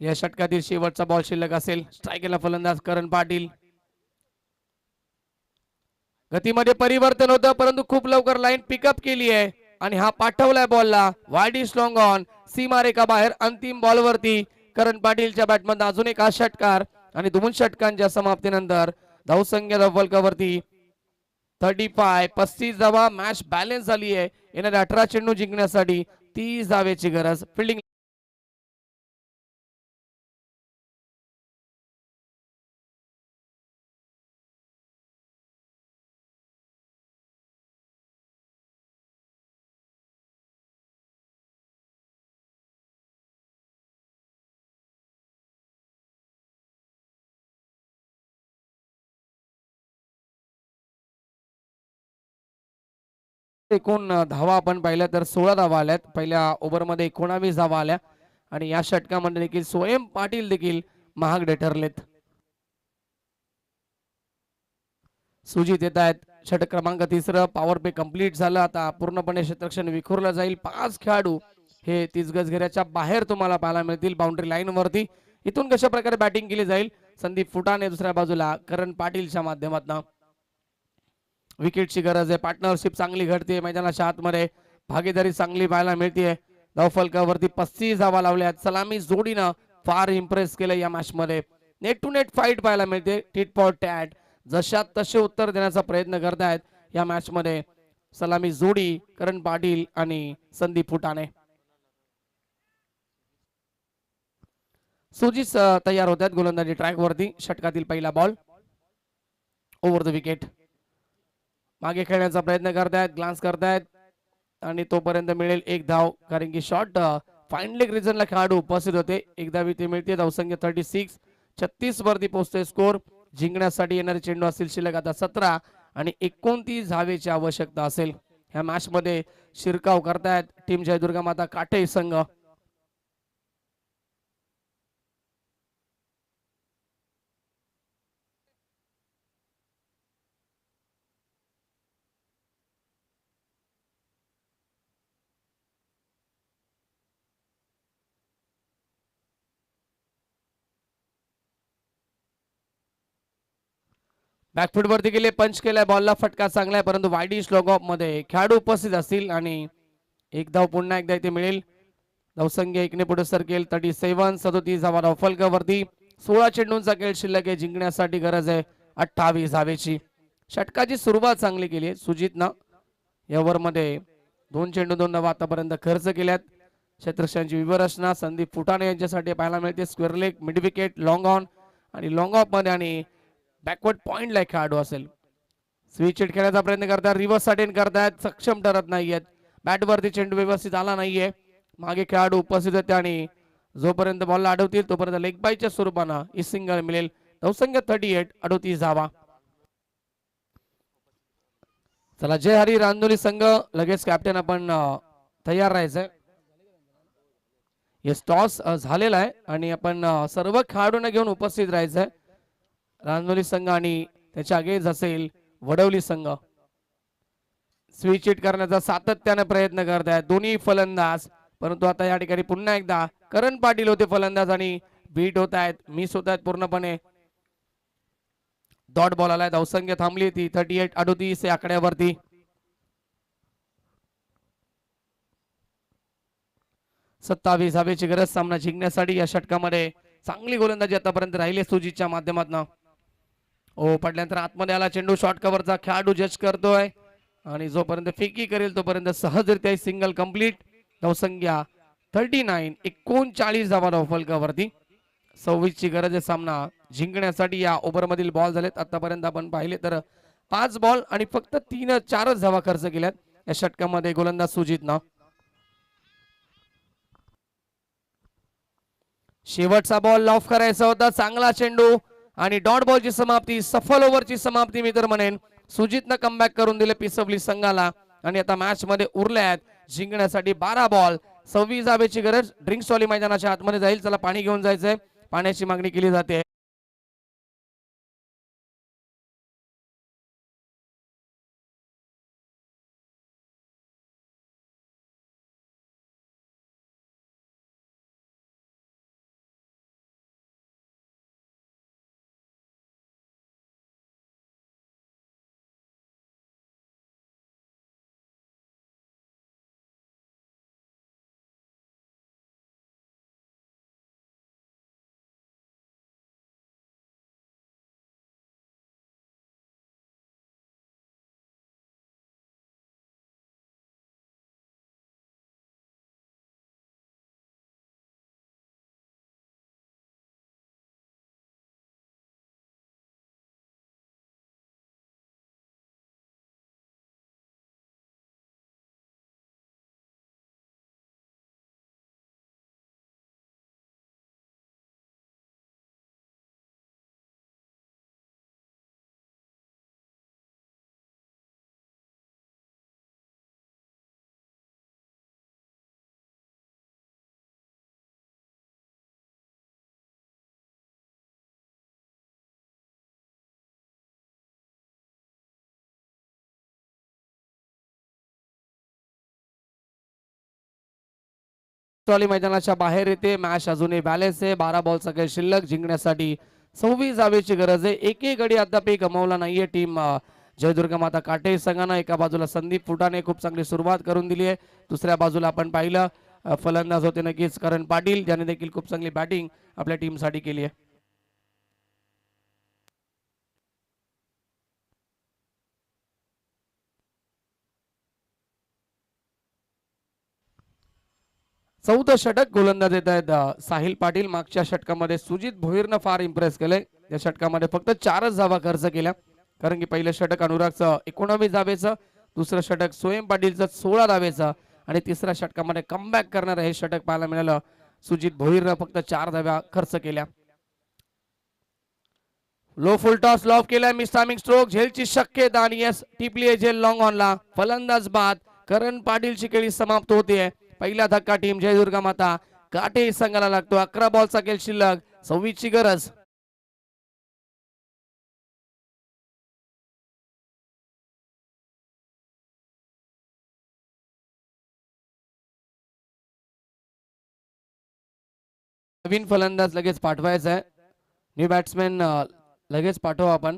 या षटकातील शेवटचा बॉल शिल्लक असेल. स्ट्रायकरला फलंदाज करण पाटील. गतीमध्ये परिवर्तन होतं परंतु खूप लवकर लाईन पिकअप केली आहे आणि हा पाठवलाय बॉलला. Wide is long on. सीमारेखा बाहेर. अंतिम बॉलवरती करण पाटीलच्या बॅटमध्ये अजून एक हा षटकार आणि 2 षटकांच्या समाप्तीनंतर धावसंख्या धावफलकावरती 35 35 धावा. मॅच बॅलन्स झाली आहे. येणाऱ्या 18 चेंडू जिंकण्यासाठी 30 धावेची गरज. फिल्डिंग एकूण धावा आपण पाहिल्या तर 16 धावा आल्यात. पहिल्या ओव्हरमध्ये 19 धावा आल्या आणि या षटकामध्ये देखील स्वयं पाटील देखील महागडे ठरलेत. सुजित येत आहेत षटक क्रमांक 3 पॉवर पे कंप्लीट झालं. आता पूर्णपणे क्षेत्ररक्षण विखुरलं जाईल. 5 खेळाडू हे 30 गज घेऱ्याच्या बाहेर तुम्हाला पाहायला मिळतील बाउंड्री लाईन वरती. इथून कशा प्रकारे बॅटिंग केली जाईल. संदीप फुटाणे दुसऱ्या बाजूला करण पाटीलच्या माध्यमातून. विकेटची गरज आहे. पार्टनरशिप चांगली घडते मैदानाच्या आतमध्ये. भागीदारी चांगली पाहायला मिळते. धावफलकावरती 35 धावा लावल्यात. सलामी जोडीनं फार इम्प्रेस केलं या मॅच मध्ये. नेट टू नेट फाईट पाहायला मिळते. टिट फॉर टॅट जशात तसे उत्तर देण्याचा प्रयत्न करतायत या मॅच मध्ये सलामी जोडी करण पाटील आणि संदीप फुटाणे. सुजीत तयार होतात गोलंदाजी ट्रॅक वरती. षटकातील पहिला बॉल ओव्हर द विकेट. मागे खेळण्याचा प्रयत्न करतायत. ग्लान्स करतायत आणि तोपर्यंत मिळेल एक धाव कारण की शॉट फाईन लेग रिजनला खेळाडू उपस्थित होते. एक धाव इथे मिळते. धावसंख्या 36. 36 वरती पोहोचते स्कोर. जिंकण्यासाठी येणारे चेंडू असतील शिल्लक आता 17 आणि 29 धावेची आवश्यकता असेल. ह्या मॅच मध्ये शिरकाव करतायत टीम जयदुर्गा माता काटे संघ. बॅकफुट वरती गेले. पंच केलाय. बॉलला फटका चांगला आहे परंतु वाईडिश लॉग ऑफ मध्ये खेळाडू उपस्थित असतील आणि एक धाव पुन्हा एकदा इथे मिळेल. धावसंख्या 1 ने पुढे सरकेल. 37. 37 धावा धावफलकावरती. 16 चेंडूंचा खेळ शिल्लक आहे. जिंकण्यासाठी गरज आहे 28 धावेची. षटकाची सुरुवात चांगली केली आहे सुजितनं. या ओव्हर मध्ये 2 चेंडू 2 धावा आतापर्यंत खर्च केल्यात. क्षेत्ररक्षणाची विवरचना संदीप फुटाणे यांच्यासाठी पाहायला मिळते. Square leg, mid wicket, long on आणि लॉंग ऑफ मध्ये आणि बॅकवर्ड पॉइंट ला खेळाडू असेल. स्विच हिट खेळण्याचा प्रयत्न करतात. रिव्हर्स अटेंड करतायत. सक्षम ठरत नाहीयेत. बॅट वरती चेंडू व्यवस्थित आला नाहीये. मागे खेळाडू उपस्थित होते आणि जोपर्यंत बॉलला अडवतील तोपर्यंत लेग बायच्या स्वरूपानं ही सिंगल मिळेल. धावसंख्या 38. 38 धावा. चला जय हरी रांजोली संघ लगेच कॅप्टन आपण तयार राहायचंय. येस टॉस झालेला आहे आणि आपण सर्व खेळाडूंना घेऊन उपस्थित राहायचंय. रांजोली संघ आणि त्याच्या अगेन्स्ट असेल वडवली संघ. स्विच हिट करण्याचा सातत्याने प्रयत्न करतायत दोन्ही फलंदाज परंतु आता या ठिकाणी पुन्हा एकदा करण पाटील होते फलंदाज आणि बीट होत आहेत. मिस होत आहेत पूर्णपणे. डॉट बॉल आलाय. धावसंख्या थांबली ती 38. 38 या आकड्यावरती. सत्तावीस धावेची गरज सामना जिंकण्यासाठी. या षटकामध्ये चांगली गोलंदाजी आतापर्यंत राहिली सुजीतच्या माध्यमातून. ओ पडल्यानंतर आतमध्ये आला चेंडू. शॉर्ट कव्हरचा खेळाडू जज करतोय आणि जोपर्यंत फेकी करेल तोपर्यंत सहजरित्या सिंगल कंप्लीट. धावसंख्या 39. 39 धावा धावफलकावरती. 26 ची गरज आहे सामना जिंकण्यासाठी. या ओव्हर मधील बॉल झालेत आतापर्यंत आपण पाहिले तर 5 बॉल आणि फक्त 4च धावा खर्च केल्यात या षटकामध्ये गोलंदाज सुजितनं. शेवटचा बॉल ऑफ करायचा होता. चांगला चेंडू आणि डॉट बॉलची समाप्ती. सफल ओव्हरची समाप्ती मी तर म्हणेन. सुजितनं कमबॅक करून दिले पिसवली संघाला आणि आता मॅच मध्ये उरले आहेत जिंकण्यासाठी 12 बॉल 26 धावेची गरज. ड्रिंक्स वाली मैदानाच्या आतमध्ये जाईल. चला पाणी घेऊन जायचंय. पाण्याची मागणी केली जाते. ट्रॉली मैदानाच्या बाहेर येते. मॅच अजूनही बॅलन्स आहे. 12 बॉलचा खेळ शिल्लक. जिंकण्यासाठी 26 धावेची गरज आहे. एकही गडी अद्याप गमावला नाहीये टीम जयदुर्गा माता काटे संघानं. एका बाजूला संदीप फुटाने खूप चांगली सुरुवात करून दिली आहे. दुसऱ्या बाजूला आपण पाहिलं फलंदाज होते नक्कीच करण पाटील, ज्याने देखील खूप चांगली बॅटिंग आपल्या टीमसाठी केली आहे. चौथं षटक गोलंदाज येत आहेत साहिल पाटील. मागच्या षटकामध्ये सुजित भोईरनं फार इम्प्रेस केलंय. या षटकामध्ये फक्त 4च धावा खर्च केल्या, कारण की पहिलं षटक अनुरागचं 19 धावेचं, दुसरं षटक स्वयं पाटीलचं 16 धावेचं आणि तिसऱ्या षटकामध्ये कमबॅक करणारं हे षटक पाहायला मिळालं. सुजित भोईरनं फक्त 4 धाव्या खर्च केल्या. लो फुल टॉस लॉफ केला. Miss timing stroke. झेलची शक्यता आणि यस टिपली आहे झेल लॉंग ऑनला. फलंदाज बाद. करण पाटीलची खेळी समाप्त होते. पहिला धक्का टीम जयदुर्गा माता काटे संघाला लागतो. 11 बॉलचा खेळ शिल्लक. 26 ची गरज. नवीन फलंदाज लगेच पाठवायचा आहे. न्यू बॅट्समॅन लगेच पाठवा आपण.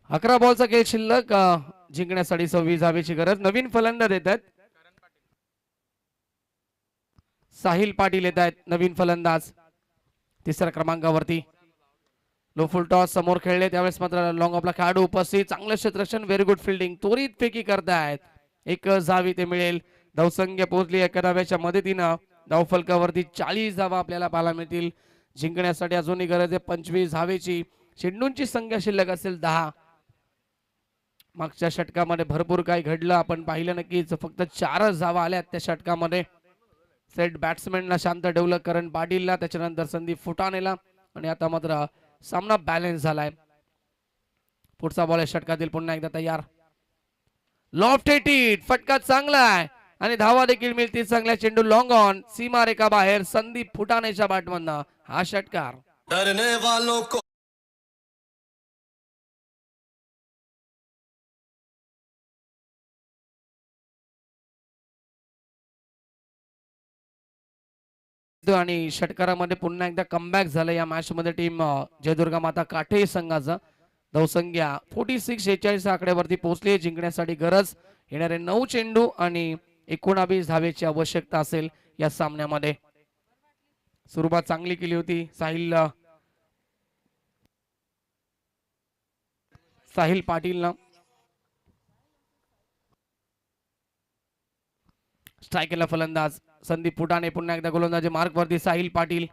अकरा बॉलचा खेळ शिल्लक. जिंकण्यासाठी 26 धावेची गरज. नवीन फलंदाज येत आहेत. साहिल पाटील येत आहेत नवीन फलंदाज तिसऱ्या क्रमांकावरती. लो फुल टॉस समोर खेळले त्यावेळेस मात्र लॉंग ऑफला खेळाडू उपस्थित. चांगलं क्षेत्ररक्षण. Very good fielding. त्वरित फेकी करतायत. एक धावी ते मिळेल. धावसंख्या पोहोचली एका धाव्याच्या मदतीनं. धावफलकावरती 40 धावा आपल्याला पाहायला मिळतील. जिंकण्यासाठी अजूनही गरज आहे 25 धावेची. चेंडूंची संख्या शिल्लक असेल 10. मागच्या षटकामध्ये भरपूर काही घडलं आपण पाहिलं नक्कीच. फक्त 4च धावा आल्या त्या षटकामध्ये. सेट बॅट्समॅनला शांत ठेवलं करण पाटीलला, त्याच्यानंतर संदीप फुटाणेला आणि आता मात्र सामना बॅलन्स झालाय. पुढचा बॉल षटकातील पुन्हा एकदा तयार. Loft hit. फटका चांगला आहे आणि धावा देखील मिळतील चांगल्या. चेंडू लॉंग ऑन. सीमा रेखा बाहेर. संदीप फुटाणेच्या बॅटमधनं हा षटकार. डरने वालों को आणि षटकारामध्ये पुन्हा एकदा कमबॅक झालं या मॅच मध्ये टीम जयदुर्गा माता काठे संघाचा. धावसंख्या 46-46 आकड्यावरती पोहोचली. जिंकण्यासाठी गरज. येणारे 9 चेंडू आणि 19 धावेची आवश्यकता असेल या सामन्यामध्ये. सुरुवात चांगली केली होती साहिल पाटीलनं. स्ट्रायकरला फलंदाज संदीप फुटाणे. पुन्हा एकदा गोलंदाजी मार्क वरती साहिल पाटील.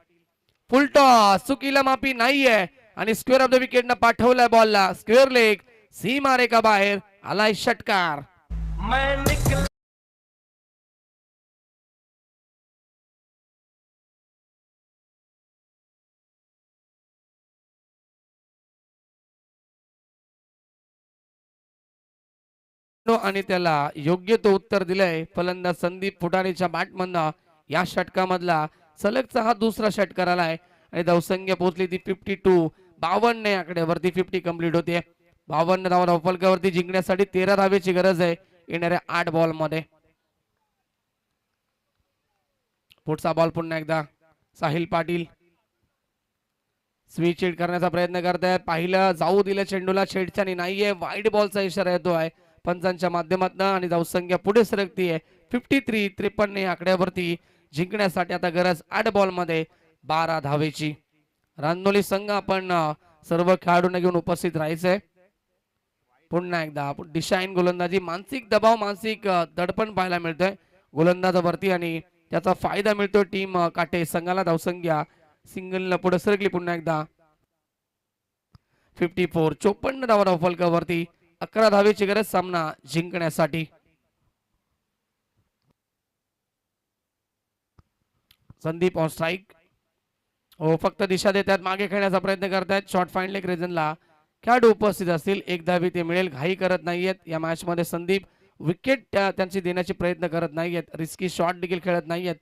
फुल टॉस. चुकीला माफी नाहीये आणि स्क्वेअर ऑफ द विकेट न पाठवलाय बॉलला. Square leg. सीमा रेखा बाहेर. आलाय षटकार. आणि त्याला योग्य तो उत्तर दिलंय फलंदाज संदीप फुटाणेच्या बॅटमधनं. या षटकामधला सलगचा हा दुसरा षटकार आलाय आणि धावसंख्या पोहोचली ती 52. 52 आकड्यावरती 50 कंप्लीट होते. 52 धावा धावफलकावरती. जिंकण्यासाठी 13 धावेची गरज आहे येणाऱ्या 8 बॉल मध्ये. पुढचा बॉल पुन्हा एकदा साहिल पाटील. स्विच हिट करण्याचा प्रयत्न करतायत. पाहिलं जाऊ दिलं चेंडूला. छेडछाणी नाहीये. वाईड बॉलचा इशारा येतोय पंचांच्या माध्यमातून आणि धावसंख्या पुढे सरकतीये 53-53 आकड्यावरती. जिंकण्यासाठी आता गरज 8 बॉल मध्ये 12 धावेची. रांदोली संघ आपण सर्व खेळाडूंना घेऊन उपस्थित राहायचंय. पुन्हा एकदा डिशाईन गोलंदाजी. मानसिक दबाव, मानसिक दडपण पाहायला मिळतोय गोलंदाजावरती आणि त्याचा फायदा मिळतोय टीम काटे संघाला. धावसंख्या सिंगलला पुढे सरकली पुन्हा एकदा. 54 54 धावा फलकावरती. 11 धावेची गरज सामना जिंकण्यासाठी. Sandeep on strike. हो फक्त दिशा देतात, मागे खेळण्याचा प्रयत्न करतायत. शॉर्ट फाईन लेग रिजनला खेळाडू उपस्थित असतील, एक धावी ते मिळेल. घाई करत नाहीयेत या मॅच मध्ये संदीप. विकेट त्यांची देण्याचे प्रयत्न करत नाहीयेत, रिस्की शॉट देखील खेळत नाहीयेत,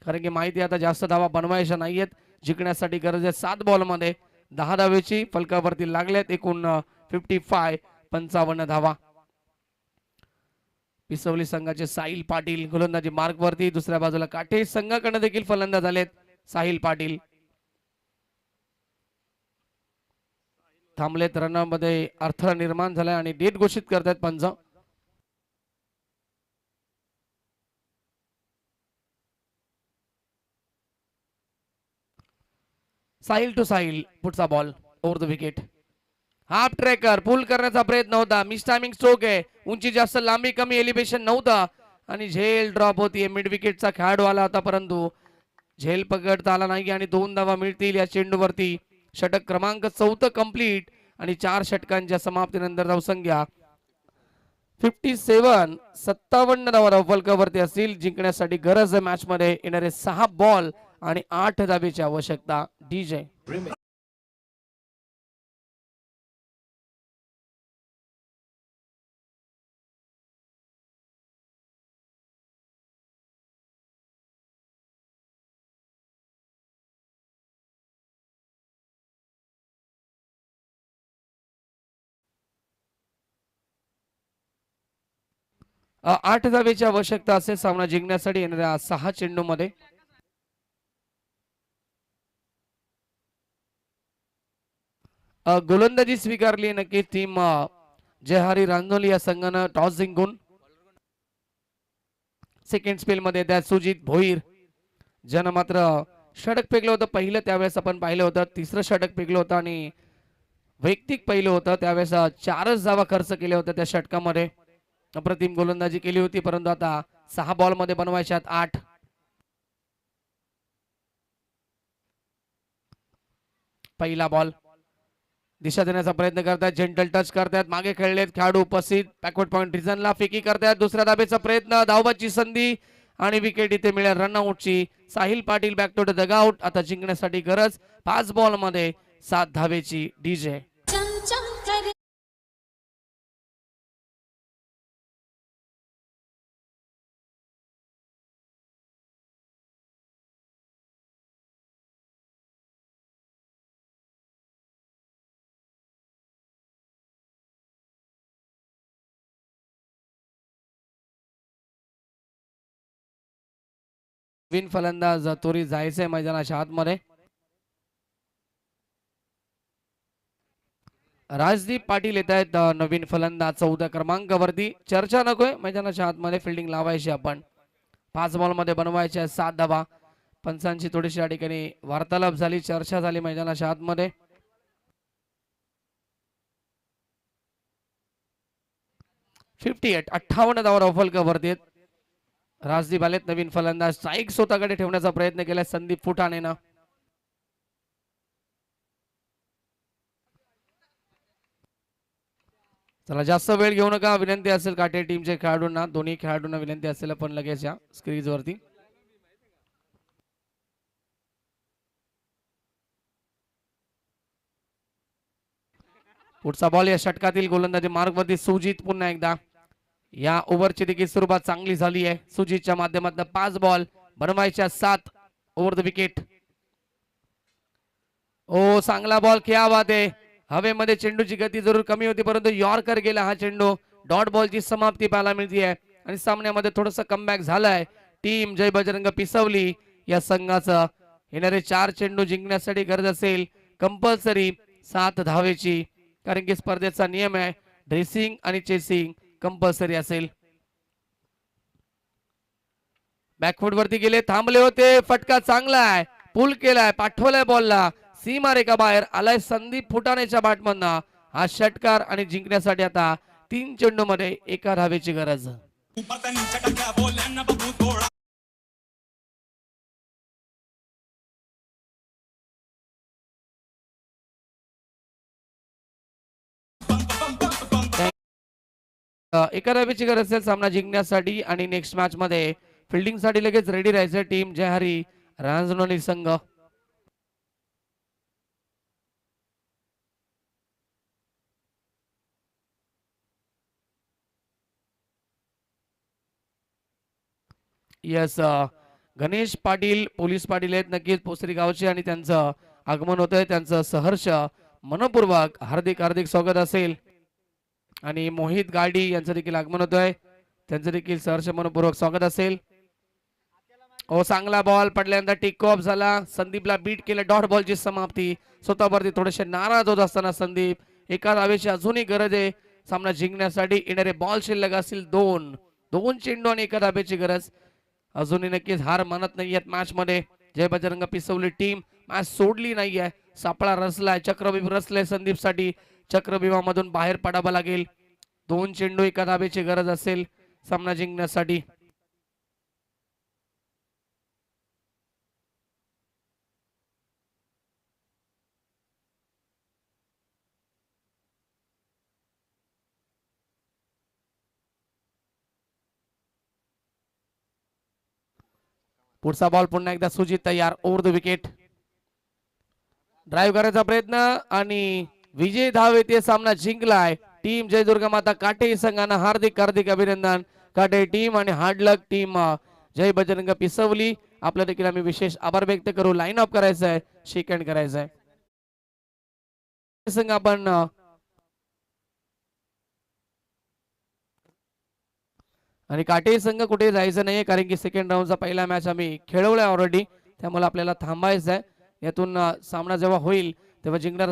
कारण की माहिती आता जास्त धावा बनवायच्या नाहीयेत. जिंकण्यासाठी गरज आहे 7 बॉल मध्ये 10 धावेची. फलकावरती लागल्यात एकूण 55 धावा. पिसवली संघाचे साहिल पाटील गोलंदाजी मार्क वरती. दुसऱ्या बाजूला काटे संघाकडे देखील फलंदाज आलेत. साहिल पाटील थांबलेत. रनामध्ये अडथळा निर्माण झालाय आणि डेट घोषित करतात पंच. साहिल टू साहिल पुढचा ball over the wicket. Half tracker pull करण्याचा प्रयत्न होता. मिस टायमिंग स्ट्रोक आहे. उंची जास्त, लांबी कमी, एलिव्हेशन नव्हता आणि झेल ड्रॉप होती. मिड विकेटचा खेळाडू आला होता परंतु झेल पकडता आला नाही आणि 2 धावा मिळतील या चेंडूवरती. षटक क्रमांक 4 कंप्लीट आणि 4 षटकांच्या समाप्तीनंतर धावसंख्या 57 धावा फलकावरती असतील. जिंकण्यासाठी गरज आहे मॅच मध्ये येणारे 6 बॉल आणि 8 धावेची आवश्यकता. डीजे 8 धावेची आवश्यकता असेल सामना जिंकण्यासाठी येणाऱ्या 6 चेंडू मध्ये. गोलंदाजी स्वीकारली नक्की टीम जयहरी रांजोली या संघानं टॉस जिंकून. सेकंड स्पेल मध्ये त्या सुजित भोईर ज्यानं मात्र षटक फेकलं होतं पहिलं, त्यावेळेस आपण पाहिलं होतं. तिसरं षटक फेकलं होतं आणि वैयक्तिक पहिलं होतं, त्यावेळेस 4च धावा खर्च केल्या होत्या त्या षटकामध्ये. अप्रतिम गोलंदाजी केली होती परंतु आता 6 बॉल मध्ये बनवायच्यात 8. पहिला बॉल दिशा देण्याचा प्रयत्न करतात. जेंटल टच करतात, मागे खेळलेत खेळाडू उपस्थित. बॅकवर्ड पॉइंट रिजनला फेकी करतात. दुसऱ्या धाबेचा प्रयत्न, धावबाची संधी आणि विकेट इथे मिळेल रनआउटची. Sahil Patil back to the dugout. आता जिंकण्यासाठी गरज 5 बॉल मध्ये 7 धावेची. डीजे नवीन फलंदाज तोरी जायचंय मैदानाच्या आतमध्ये. राजदीप पाटील येत आहेत नवीन फलंदाज 14 क्रमांकावरती. चर्चा नकोय, मैदानाच्या आतमध्ये फिल्डिंग लावायची आपण. 5 बॉल मध्ये बनवायच्या 7 धावा. पंचांची थोडीशी या ठिकाणी वार्तालाप झाली, चर्चा झाली मैदानाच्या आतमध्ये. 58 धावा फलकावरती. राजदीप आलेत नवीन फलंदाज. स्ट्राईक स्वतःकडे ठेवण्याचा प्रयत्न केला संदीप फुटाणेनं. चला जास्त वेळ घेऊ नका, विनंती असेल काटे टीमचे खेळाडूंना, दोन्ही खेळाडूंना विनंती असेल आपण लगेच या स्क्रीज वरती. पुढचा बॉल या षटकातील गोलंदाजी मार्ग वरती सुजित. पुन्हा एकदा या ओव्हरची देखील सुरुवात चांगली झाली आहे सुजितच्या माध्यमातून. 5 बॉल बनवायच्या 7 ओव्हर द विकेट. ओ चांगला बॉल, क्या बात आहे. हवेमध्ये चेंडूची गती जरूर कमी होती परंतु यॉर्कर गेला हा चेंडू. डॉट बॉलची समाप्ती पाहायला मिळते आहे आणि सामन्यामध्ये थोडंसं कमबॅक झालाय टीम जय बजरंग पिसवली या संघाचं. येणारे 4 चेंडू जिंकण्यासाठी गरज असेल कंपल्सरी 7 धावेची, कारण की स्पर्धेचा नियम आहे ड्रेसिंग आणि चेसिंग कंपल्सरी असेल. बॅकफुट वरती गेले, थांबले होते. फटका चांगला आहे, पुल केलाय, पाठवलाय बॉलला सीमा रेखा बाहेर आलाय संदीप फुटाणेच्या बॅटमधनं. हा षटकार आणि जिंकण्यासाठी आता 3 चेंडू मध्ये 1 धावेची गरज. एका धावेची गरज असेल सामना जिंकण्यासाठी आणि नेक्स्ट मॅच मध्ये फिल्डिंग साठी लगेच रेडी राहायचं टीम जय हरी रांजणोली संघ. यस गणेश पाटील पोलीस पाटील आहेत नक्कीच पोसरी गावचे आणि त्यांचं आगमन होत आहे. त्यांचं सहर्ष मनपूर्वक हार्दिक हार्दिक स्वागत असेल. आणि मोहित गाडी यांचं देखील आगमन होत आहे. त्यांचं देखील सहर्ष मनपूर्वक स्वागत असेल. ओ चांगला बॉल पडल्यानंतर टेक ऑफ झाला. संदीपला बीट केलं. डॉट बॉलची समाप्ती. स्वतःवरती थोडेसे नाराज होत असताना संदीप एका धावेची अजूनही गरज आहे सामना जिंकण्यासाठी. येणारे बॉल शिल्लक असतील दोन चेंडू आणि एका धावेची गरज. अजूनही नक्कीच हार मानत नाहीयेत मॅच मध्ये जय बजरंग पिसवली टीम. मॅच सोडली नाहीये. सापळा रचलाय चक्रव्यूह रचले संदीप साठी. चक्रव्यूहामधून बाहेर पडावं लागेल. 2 चेंडू एका धावेची गरज असेल सामना जिंकण्यासाठी. पुढचा बॉल पुन्हा एकदा सुजित तयार. Over the wicket. ड्राईव्ह करायचा प्रयत्न आणि विजय धाव येते. सामना जिंकलाय टीम जय दुर्गा माता काटे संघानं. हार्दिक हार्दिक अभिनंदन काटे टीम आणि हार्ड लक टीम जय बजरंग पिसवली. आपल्या देखील आम्ही विशेष आभार व्यक्त करू. लाईन अप करायचं आहे. शेक हँड करायचं आहे. संघ आपण आणि काटे संघ कुठे जायचं नाहीये कारण की सेकंड राऊंडचा पहिला मॅच आम्ही खेळवलाय ऑलरेडी. त्यामुळे आपल्याला थांबायचं आहे. यातून सामना जेव्हा होईल तेव्हा जिंकणार